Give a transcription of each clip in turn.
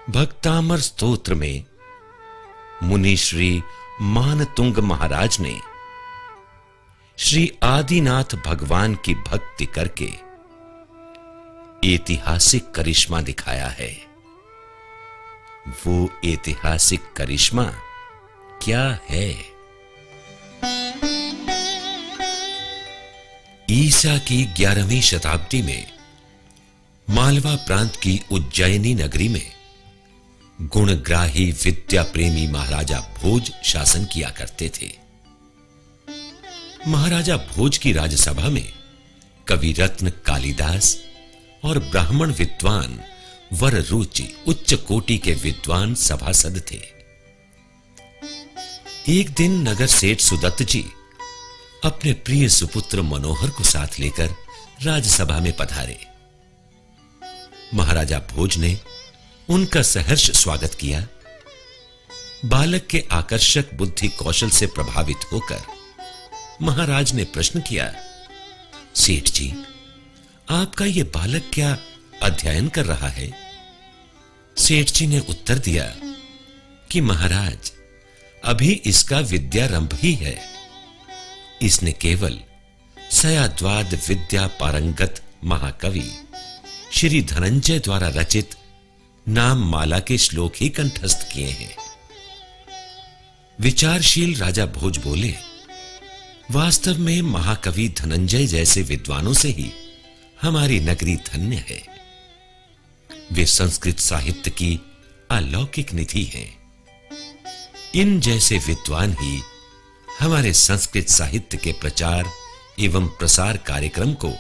भक्तामर स्तोत्र में मुनि श्री मानतुंग महाराज ने श्री आदिनाथ भगवान की भक्ति करके ऐतिहासिक करिश्मा दिखाया है। वो ऐतिहासिक करिश्मा क्या है? ईसा की 11वीं शताब्दी में मालवा प्रांत की उज्जैनी नगरी में गुणग्राही विद्या प्रेमी महाराजा भोज शासन किया करते थे। महाराजा भोज की राजसभा में कवि रत्न कालिदास और ब्राह्मण विद्वान वर रुचि उच्च कोटि के विद्वान सभासद थे। एक दिन नगर सेठ सुदत्त जी अपने प्रिय सुपुत्र मनोहर को साथ लेकर राजसभा में पधारे। महाराजा भोज ने उनका सहर्ष स्वागत किया। बालक के आकर्षक बुद्धि कौशल से प्रभावित होकर महाराज ने प्रश्न किया, सेठ जी, आपका यह बालक क्या अध्ययन कर रहा है? सेठ जी ने उत्तर दिया कि महाराज, अभी इसका विद्यारंभ ही है। इसने केवल सयाद्वाद विद्या पारंगत महाकवि श्री धनंजय द्वारा रचित नाम माला के श्लोक ही कंठस्थ किए हैं। विचारशील राजा भोज बोले, वास्तव में महाकवि धनंजय जैसे विद्वानों से ही हमारी नगरी धन्य है। वे संस्कृत साहित्य की अलौकिक निधि हैं। इन जैसे विद्वान ही हमारे संस्कृत साहित्य के प्रचार एवं प्रसार कार्यक्रम को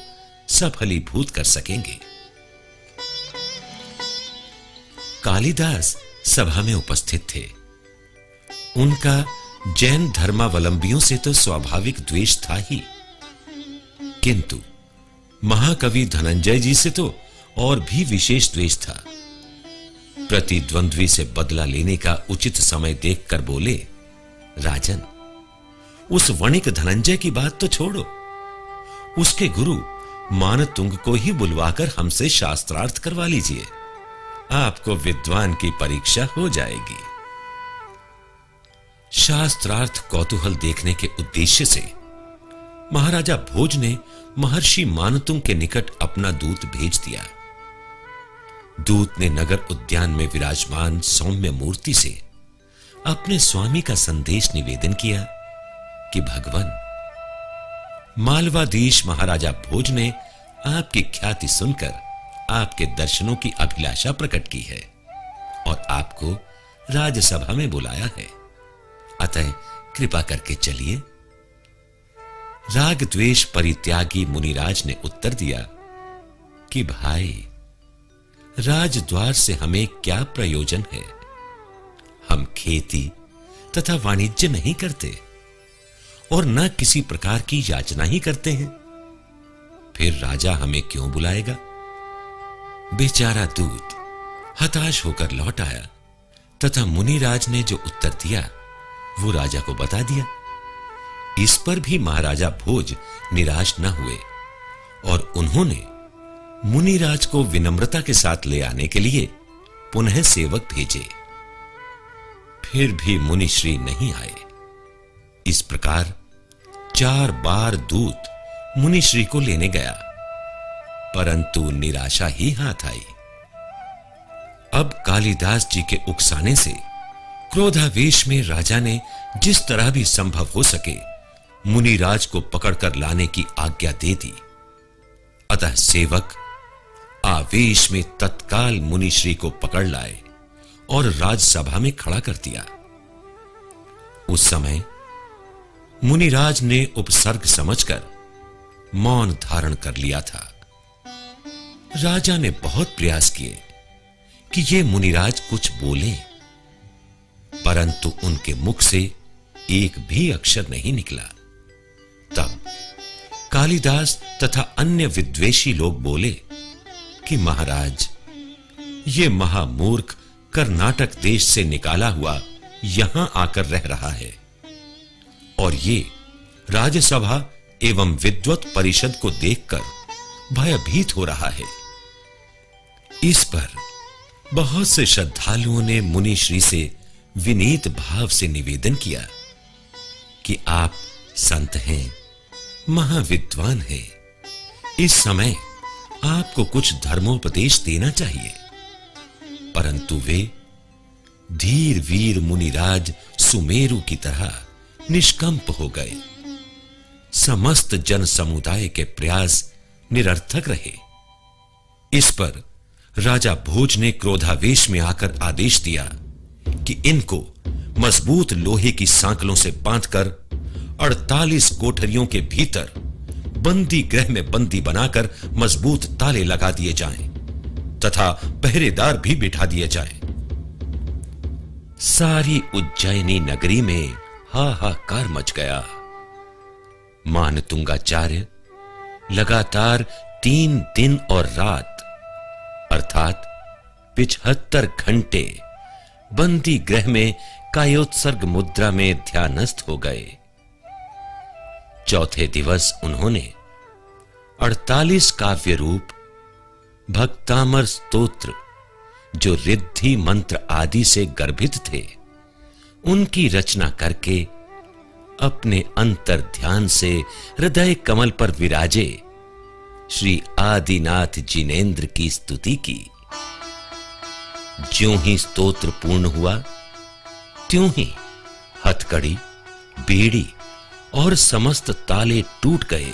सफलीभूत कर सकेंगे। कालिदास सभा में उपस्थित थे। उनका जैन धर्मावलंबियों से तो स्वाभाविक द्वेष था ही, किंतु महाकवि धनंजय जी से तो और भी विशेष द्वेष था। प्रतिद्वंद्वी से बदला लेने का उचित समय देखकर बोले, राजन, उस वणिक धनंजय की बात तो छोड़ो, उसके गुरु मानतुंग को ही बुलवाकर हमसे शास्त्रार्थ करवा लीजिए। आपको विद्वान की परीक्षा हो जाएगी। शास्त्रार्थ कौतूहल देखने के उद्देश्य से महाराजा भोज ने महर्षि मानतुंग के निकट अपना दूत भेज दिया। दूत ने नगर उद्यान में विराजमान सौम्य मूर्ति से अपने स्वामी का संदेश निवेदन किया कि भगवान, मालवाधीश महाराजा भोज ने आपकी ख्याति सुनकर आपके दर्शनों की अभिलाषा प्रकट की है और आपको राजसभा में बुलाया है। अतः कृपा करके चलिए। राग द्वेष परित्यागी मुनिराज ने उत्तर दिया कि भाई, राजद्वार से हमें क्या प्रयोजन है? हम खेती तथा वाणिज्य नहीं करते और न किसी प्रकार की याचना ही करते हैं। फिर राजा हमें क्यों बुलाएगा? बेचारा दूत हताश होकर लौट आया तथा मुनिराज ने जो उत्तर दिया वो राजा को बता दिया। इस पर भी महाराजा भोज निराश न हुए और उन्होंने मुनिराज को विनम्रता के साथ ले आने के लिए पुनः सेवक भेजे। फिर भी मुनिश्री नहीं आए। इस प्रकार 4 बार दूत मुनिश्री को लेने गया, परंतु निराशा ही हाथ आई। अब कालिदास जी के उकसाने से क्रोधावेश में राजा ने जिस तरह भी संभव हो सके मुनिराज को पकड़कर लाने की आज्ञा दे दी। अतः सेवक आवेश में तत्काल मुनिश्री को पकड़ लाए और राजसभा में खड़ा कर दिया। उस समय मुनिराज ने उपसर्ग समझकर मौन धारण कर लिया था। राजा ने बहुत प्रयास किए कि ये मुनिराज कुछ बोले, परंतु उनके मुख से एक भी अक्षर नहीं निकला। तब कालिदास तथा अन्य विद्वेषी लोग बोले कि महाराज, ये महामूर्ख कर्नाटक देश से निकाला हुआ यहां आकर रह रहा है और ये राज्यसभा एवं विद्वत परिषद को देखकर भयभीत हो रहा है। इस पर बहुत से श्रद्धालुओं ने मुनि श्री से विनीत भाव से निवेदन किया कि आप संत हैं, महाविद्वान हैं, इस समय आपको कुछ धर्मोपदेश देना चाहिए। परंतु वे धीर वीर मुनिराज सुमेरु की तरह निष्कंप हो गए। समस्त जन समुदाय के प्रयास निरर्थक रहे। इस पर राजा भोज ने क्रोधावेश में आकर आदेश दिया कि इनको मजबूत लोहे की सांकलों से बांधकर 48 कोठरियों के भीतर बंदी गृह में बंदी बनाकर मजबूत ताले लगा दिए जाएं तथा पहरेदार भी बिठा दिए जाएं। सारी उज्जैनी नगरी में हाहाकार मच गया। मानतुंगाचार्य लगातार 3 दिन और रात अर्थात 75 घंटे बंदी गृह में कायोत्सर्ग मुद्रा में ध्यानस्थ हो गए। चौथे दिवस उन्होंने 48 काव्य रूप भक्तामर स्तोत्र, जो रिद्धि मंत्र आदि से गर्भित थे, उनकी रचना करके अपने अंतर ध्यान से हृदय कमल पर विराजे श्री आदिनाथ जिनेंद्र की स्तुति की। ज्यों ही स्तोत्र पूर्ण हुआ, त्यों ही हथकड़ी, बीड़ी और समस्त ताले टूट गए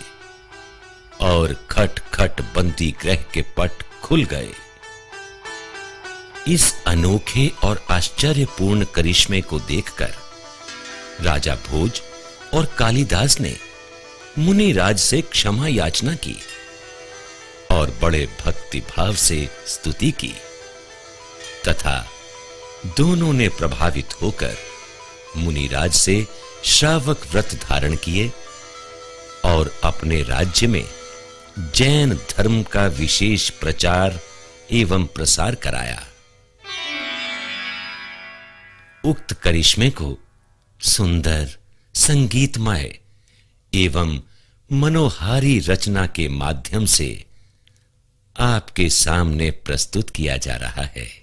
और खट खट बंदी गृह के पट खुल गए। इस अनोखे और आश्चर्यपूर्ण करिश्मे को देखकर राजा भोज और कालिदास ने मुनिराज से क्षमा याचना की और बड़े भक्ति भाव से स्तुति की तथा दोनों ने प्रभावित होकर मुनिराज से श्रावक व्रत धारण किए और अपने राज्य में जैन धर्म का विशेष प्रचार एवं प्रसार कराया। उक्त करिश्मे को सुंदर, संगीतमय एवं मनोहारी रचना के माध्यम से आपके सामने प्रस्तुत किया जा रहा है।